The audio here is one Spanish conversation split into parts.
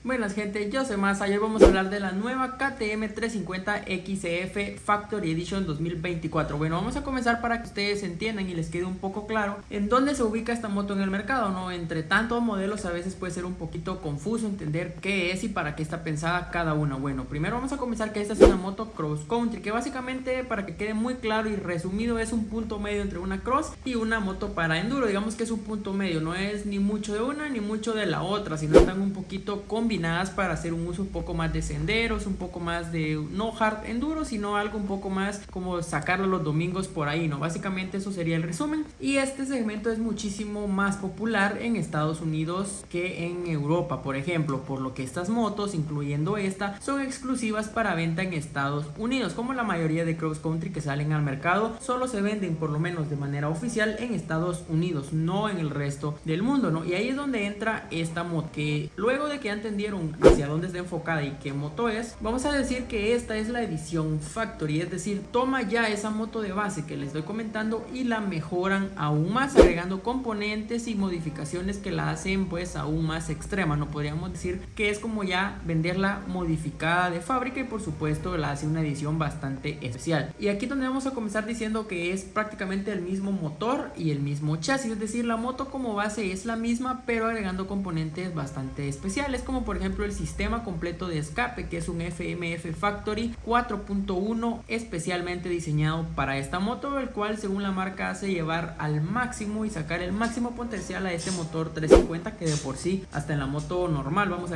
Buenas gente, yo soy Masa y hoy vamos a hablar de la nueva KTM 350 XF Factory Edition 2024. Bueno, vamos a comenzar para que ustedes entiendan y les quede un poco claro en dónde se ubica esta moto en el mercado, ¿no? Entre tantos modelos a veces puede ser un poquito confuso entender qué es y para qué está pensada cada una. Bueno, primero vamos a comenzar que esta es una moto cross country, que básicamente, para que quede muy claro y resumido, es un punto medio entre una cross y una moto para enduro. Digamos que es un punto medio, no es ni mucho de una ni mucho de la otra, sino están un poquito combinadas para hacer un uso un poco más de senderos, un poco más de no hard enduro, sino algo un poco más como sacarlo los domingos por ahí, ¿no? Básicamente eso sería el resumen. Y este segmento es muchísimo más popular en Estados Unidos que en Europa, por ejemplo, por lo que estas motos, incluyendo esta, son exclusivas para venta en Estados Unidos. Como la mayoría de cross country que salen al mercado, solo se venden, por lo menos de manera oficial, en Estados Unidos, no en el resto del mundo, ¿no? Y ahí es donde entra esta moto, que luego de que ya entendieron hacia dónde está enfocada y qué moto es, vamos a decir que esta es la edición Factory, es decir, toma ya esa moto de base que les estoy comentando y la mejoran aún más, agregando componentes y modificaciones que la hacen pues aún más extrema, no podríamos decir que es como ya venderla modificada de fábrica, y por supuesto la hace una edición bastante especial. Y aquí donde vamos a comenzar diciendo que es prácticamente el mismo motor y el mismo chasis, es decir, la moto como base es la misma, pero agregando componentes bastante especiales, como por ejemplo el sistema completo de escape, que es un FMF Factory 4.1 especialmente diseñado para esta moto, el cual según la marca hace llevar al máximo y sacar el máximo potencial a este motor 350, que de por sí hasta en la moto normal, vamos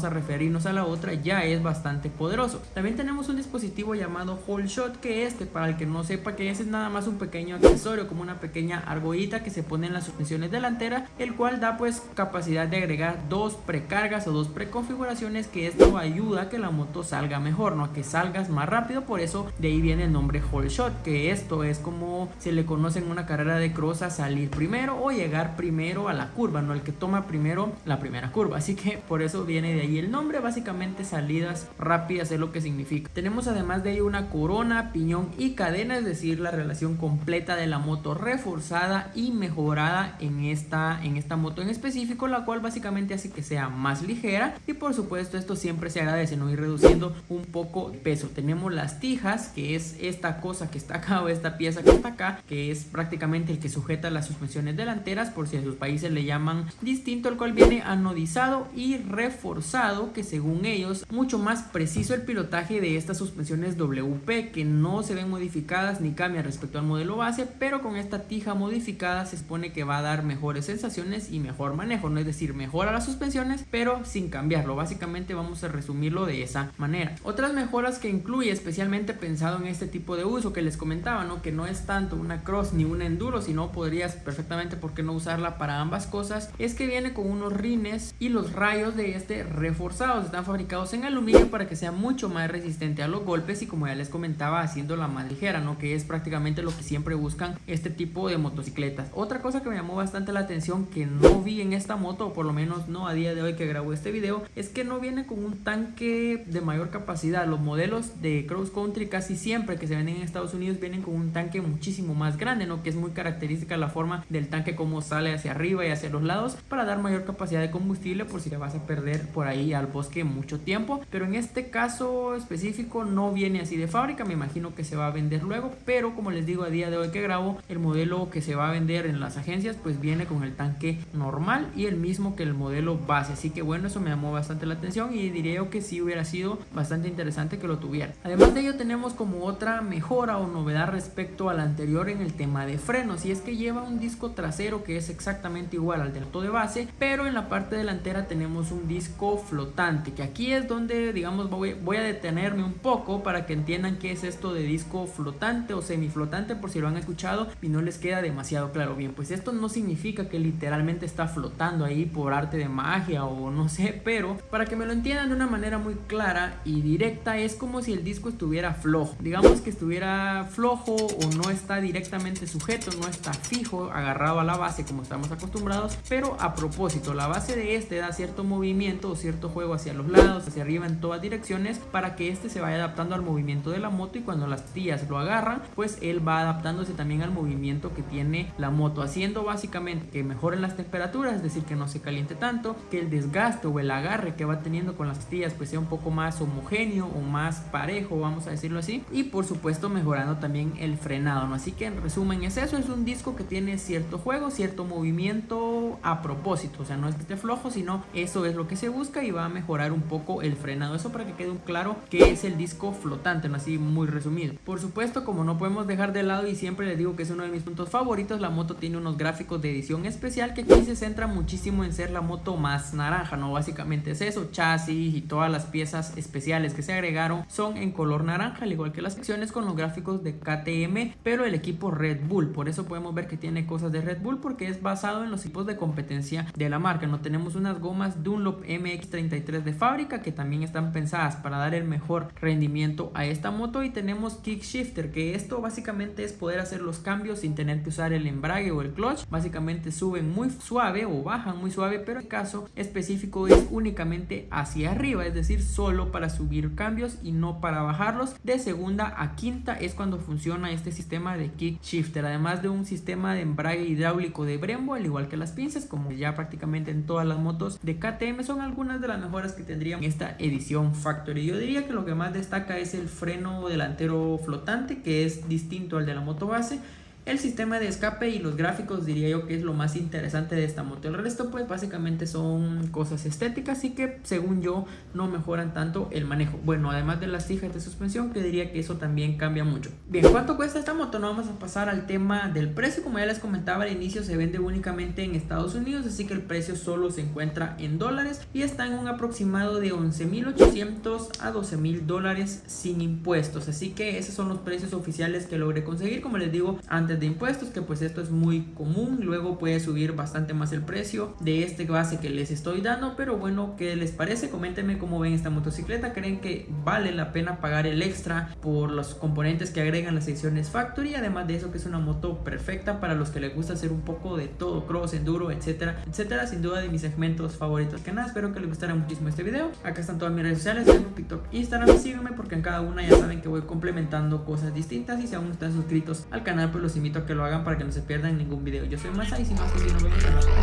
a referirnos a la otra, ya es bastante poderoso. También tenemos un dispositivo llamado Whole Shot, que para el que no sepa que es nada más un pequeño accesorio, como una pequeña argollita que se pone en las suspensiones delanteras, el cual da pues capacidad de agregar dos precargas o dos preconfiguraciones, que esto ayuda a que la moto salga mejor, ¿no? A que salgas más rápido, por eso de ahí viene el nombre Whole Shot, que esto es como se le conoce en una carrera de cross a salir primero o llegar primero a la curva, ¿no? El que toma primero la primera curva, así que por eso viene de ahí el nombre, básicamente salidas rápidas es lo que significa. Tenemos además de ahí una corona, piñón y cadena, es decir, la relación completa de la moto reforzada y mejorada en esta moto en específico, la cual básicamente hace que sea más ligera, y por supuesto esto siempre se agradece, ¿no? Ir reduciendo un poco de peso. Tenemos las tijas, que es esta cosa que está acá o esta pieza que está acá, que es prácticamente el que sujeta las suspensiones delanteras, por si en sus países le llaman distinto, el cual viene anodizado y reforzado, que según ellos mucho más preciso el pilotaje de estas suspensiones WP, que no se ven modificadas ni cambian respecto al modelo base, pero con esta tija modificada se supone que va a dar mejores sensaciones y mejor manejo, ¿no? Es decir, mejora las suspensiones pero sin cambiarlo. Básicamente vamos a resumirlo de esa manera. Otras mejoras que incluye, especialmente pensado en este tipo de uso que les comentaba, ¿no? Que no es tanto una cross ni una enduro, sino podrías perfectamente, ¿por qué no usarla para ambas cosas? Es que viene con unos rines y los rayos de este reforzados, están fabricados en aluminio para que sea mucho más resistente a los golpes y, como ya les comentaba, haciéndola más ligera, ¿no? Que es prácticamente lo que siempre buscan este tipo de motocicletas. Otra cosa que me llamó bastante la atención, que no vi en esta moto, o por lo menos no a día de hoy que grabo este video, es que no viene con un tanque de mayor capacidad. Los modelos de cross country casi siempre que se venden en Estados Unidos vienen con un tanque muchísimo más grande, ¿no? Que es muy característica la forma del tanque, como sale hacia arriba y hacia los lados, para dar mayor capacidad de combustible por si te vas a perder por ahí al bosque mucho tiempo. Pero en este caso específico no viene así de fábrica, me imagino que se va a vender luego, pero como les digo, a día de hoy que grabo, el modelo que se va a vender en las agencias pues viene con el tanque normal y el mismo que el modelo base, así que bueno, eso me llamó bastante la atención y diría yo que sí hubiera sido bastante interesante que lo tuviera. Además de ello tenemos como otra mejora o novedad respecto al anterior en el tema de frenos, y es que lleva un disco trasero que es exactamente igual al del auto de base, pero en la parte delantera tenemos un disco flotante, que aquí es donde digamos voy a detenerme un poco para que entiendan qué es esto de disco flotante o semiflotante, por si lo han escuchado y no les queda demasiado claro. Bien, pues esto no significa que literalmente está flotando ahí por arte de magia o no sé, pero para que me lo entiendan de una manera muy clara y directa, es como si el disco estuviera flojo, digamos que estuviera flojo o no está directamente sujeto, no está fijo, agarrado a la base como estamos acostumbrados, pero a propósito, la base de este da cierto movimiento o cierto juego hacia los lados, hacia arriba, en todas direcciones, para que este se vaya adaptando al movimiento de la moto, y cuando las tías lo agarran, pues él va adaptándose también al movimiento que tiene la moto, haciendo básicamente que mejoren las temperaturas, es decir, que no se caliente tanto, que el desgaste desgaste o el agarre que va teniendo con las pastillas pues sea un poco más homogéneo o más parejo, vamos a decirlo así, y por supuesto mejorando también el frenado, ¿no? Así que en resumen es eso, es un disco que tiene cierto juego, cierto movimiento a propósito, o sea, no es que esté flojo, sino eso es lo que se busca y va a mejorar un poco el frenado. Eso para que quede claro que es el disco flotante, ¿no? Así muy resumido. Por supuesto, como no podemos dejar de lado y siempre les digo que es uno de mis puntos favoritos, la moto tiene unos gráficos de edición especial que aquí se centra muchísimo en ser la moto más naranja, ¿no? Básicamente es eso, chasis y todas las piezas especiales que se agregaron son en color naranja, al igual que las secciones con los gráficos de KTM, pero el equipo Red Bull. Por eso podemos ver que tiene cosas de Red Bull, porque es basado en los tipos de competencia de la marca, ¿no? Tenemos unas gomas Dunlop MX33 de fábrica que también están pensadas para dar el mejor rendimiento a esta moto, y tenemos Kick Shifter, que esto básicamente es poder hacer los cambios sin tener que usar el embrague o el clutch. Básicamente suben muy suave o bajan muy suave, pero en el caso específico es únicamente hacia arriba, es decir, solo para subir cambios y no para bajarlos. De segunda a quinta es cuando funciona este sistema de Kick Shifter, además de un sistema de embrague hidráulico de Brembo, al igual que las pinzas, como ya prácticamente en todas las motos de KTM. Son algunas de las mejoras que tendrían en esta edición Factory. Yo diría que lo que más destaca es el freno delantero flotante, que es distinto al de la moto base. El sistema de escape y los gráficos diría yo que es lo más interesante de esta moto. El resto pues básicamente son cosas estéticas y que según yo no mejoran tanto el manejo. Bueno, además de las fijas de suspensión, que diría que eso también cambia mucho. Bien, ¿cuánto cuesta esta moto? No vamos a pasar al tema del precio. Como ya les comentaba al inicio, se vende únicamente en Estados Unidos, así que el precio solo se encuentra en dólares y está en un aproximado de $11,800 a $12,000 sin impuestos. Así que esos son los precios oficiales que logré conseguir, como les digo, antes de impuestos, que pues esto es muy común. Luego puede subir bastante más el precio de este base que les estoy dando, pero bueno, ¿qué les parece? Coméntenme cómo ven esta motocicleta. ¿Creen que vale la pena pagar el extra por los componentes que agregan las secciones Factory? Además de eso, que es una moto perfecta para los que les gusta hacer un poco de todo, cross, enduro, etcétera, etcétera. Sin duda de mis segmentos favoritos. Que nada, espero que les gustara muchísimo este video. Acá están todas mis redes sociales, Facebook, TikTok, Instagram. Síganme porque en cada una ya saben que voy complementando cosas distintas, y si aún no están suscritos al canal pues los invito a que lo hagan para que no se pierdan ningún video. Yo soy Masa y sin más que decir, nos vemos en la próxima.